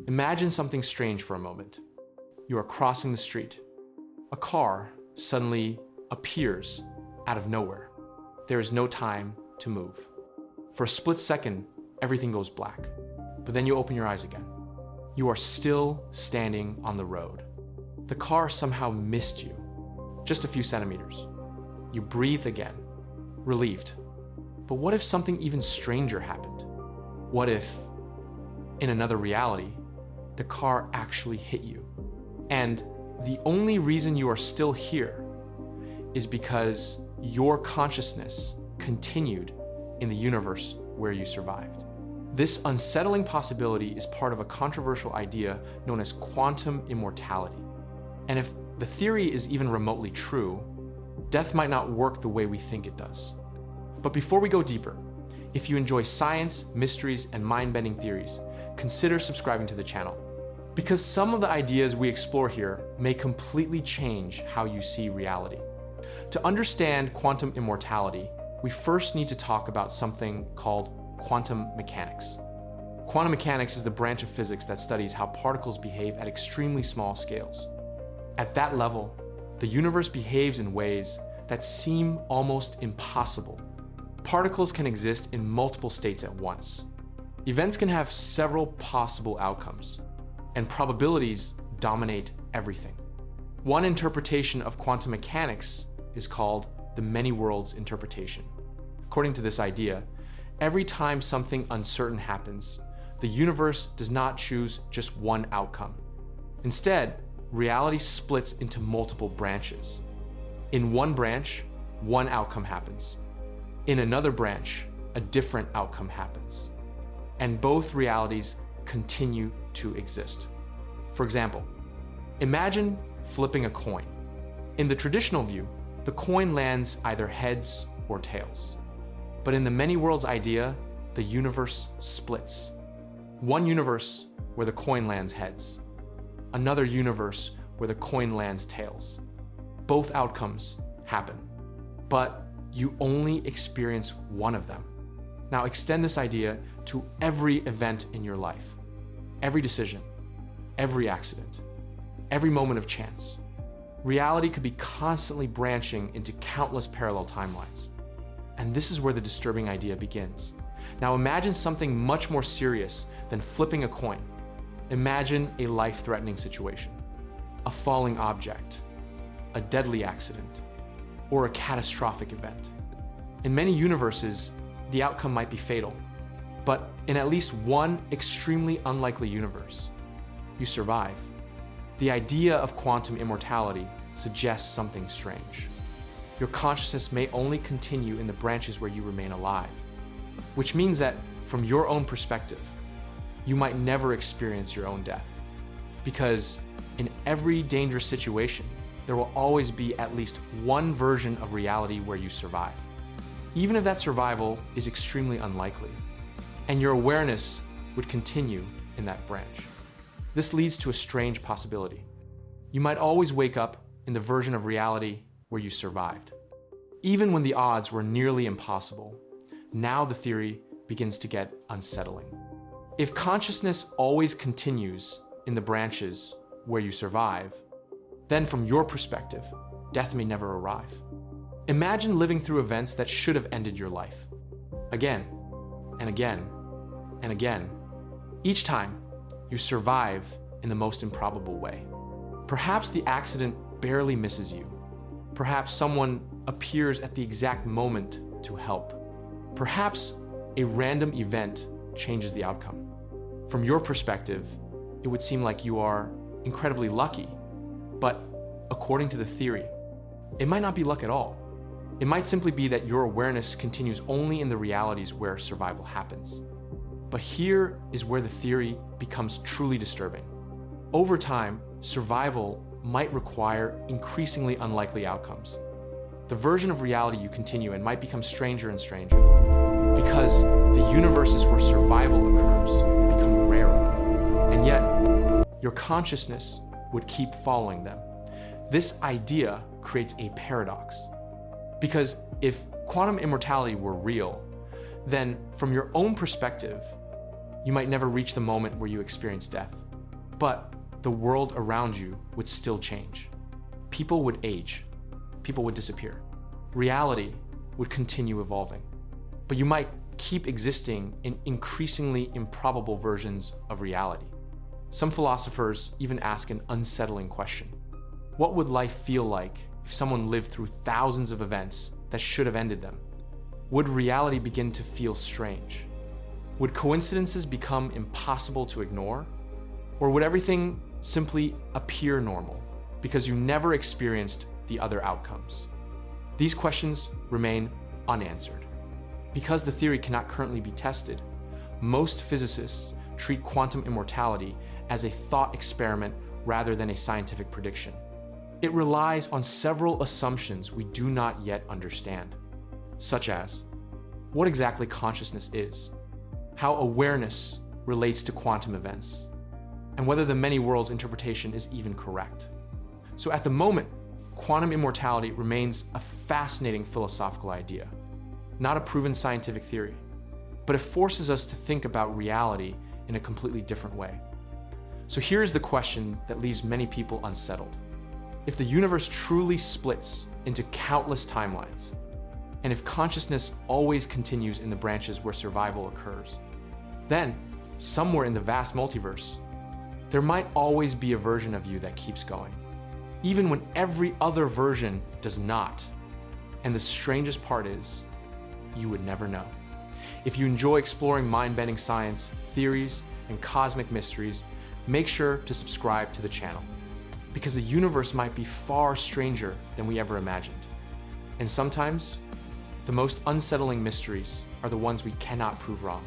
Imagine something strange for a moment. You are crossing the street. A car suddenly appears out of nowhere. There is no time to move. For a split second, everything goes black. But then you open your eyes again. You are still standing on the road. The car somehow missed you, just a few centimeters. You breathe again, relieved. But what if something even stranger happened? What if, in another reality, the car actually hit you? And the only reason you are still here is because your consciousness continued in the universe where you survived. This unsettling possibility is part of a controversial idea known as quantum immortality. And if the theory is even remotely true, death might not work the way we think it does. But before we go deeper, if you enjoy science, mysteries, and mind-bending theories, consider subscribing to the channel. Because some of the ideas we explore here may completely change how you see reality. To understand quantum immortality, we first need to talk about something called quantum mechanics. Quantum mechanics is the branch of physics that studies how particles behave at extremely small scales. At that level, the universe behaves in ways that seem almost impossible. Particles can exist in multiple states at once. Events can have several possible outcomes, and probabilities dominate everything. One interpretation of quantum mechanics is called the many worlds interpretation. According to this idea, every time something uncertain happens, the universe does not choose just one outcome. Instead, reality splits into multiple branches. In one branch, one outcome happens. In another branch, a different outcome happens. And both realities continue to exist. For example, imagine flipping a coin. In the traditional view, the coin lands either heads or tails. But in the many worlds idea, the universe splits. One universe where the coin lands heads. Another universe where the coin lands tails. Both outcomes happen, but you only experience one of them. Now extend this idea to every event in your life. Every decision, every accident, every moment of chance. Reality could be constantly branching into countless parallel timelines. And this is where the disturbing idea begins. Now imagine something much more serious than flipping a coin. Imagine a life-threatening situation, a falling object, a deadly accident, or a catastrophic event. In many universes, the outcome might be fatal, but in at least one extremely unlikely universe, you survive. The idea of quantum immortality suggests something strange. Your consciousness may only continue in the branches where you remain alive, which means that from your own perspective, you might never experience your own death. Because in every dangerous situation, there will always be at least one version of reality where you survive, even if that survival is extremely unlikely, and your awareness would continue in that branch. This leads to a strange possibility. You might always wake up in the version of reality where you survived. Even when the odds were nearly impossible, now the theory begins to get unsettling. If consciousness always continues in the branches where you survive, then from your perspective, death may never arrive. Imagine living through events that should have ended your life. Again, and again, and again. Each time, you survive in the most improbable way. Perhaps the accident barely misses you. Perhaps someone appears at the exact moment to help. Perhaps a random event changes the outcome. From your perspective, it would seem like you are incredibly lucky, but according to the theory, it might not be luck at all. It might simply be that your awareness continues only in the realities where survival happens. But here is where the theory becomes truly disturbing. Over time, survival might require increasingly unlikely outcomes. The version of reality you continue in might become stranger and stranger, because the universes where survival occurs become rarer, and yet your consciousness would keep following them. This idea creates a paradox, because if quantum immortality were real, then from your own perspective, you might never reach the moment where you experience death. But the world around you would still change. People would age. People would disappear. Reality would continue evolving. But you might keep existing in increasingly improbable versions of reality. Some philosophers even ask an unsettling question. What would life feel like if someone lived through thousands of events that should have ended them? Would reality begin to feel strange? Would coincidences become impossible to ignore? Or would everything simply appear normal because you never experienced the other outcomes? These questions remain unanswered. Because the theory cannot currently be tested, most physicists treat quantum immortality as a thought experiment rather than a scientific prediction. It relies on several assumptions we do not yet understand, such as what exactly consciousness is, how awareness relates to quantum events, and whether the many worlds interpretation is even correct. So at the moment, quantum immortality remains a fascinating philosophical idea, not a proven scientific theory, but it forces us to think about reality in a completely different way. So here's the question that leaves many people unsettled. If the universe truly splits into countless timelines, and if consciousness always continues in the branches where survival occurs, then, somewhere in the vast multiverse, there might always be a version of you that keeps going, even when every other version does not. And the strangest part is, you would never know. If you enjoy exploring mind-bending science, theories, and cosmic mysteries, make sure to subscribe to the channel, because the universe might be far stranger than we ever imagined. And sometimes, the most unsettling mysteries are the ones we cannot prove wrong.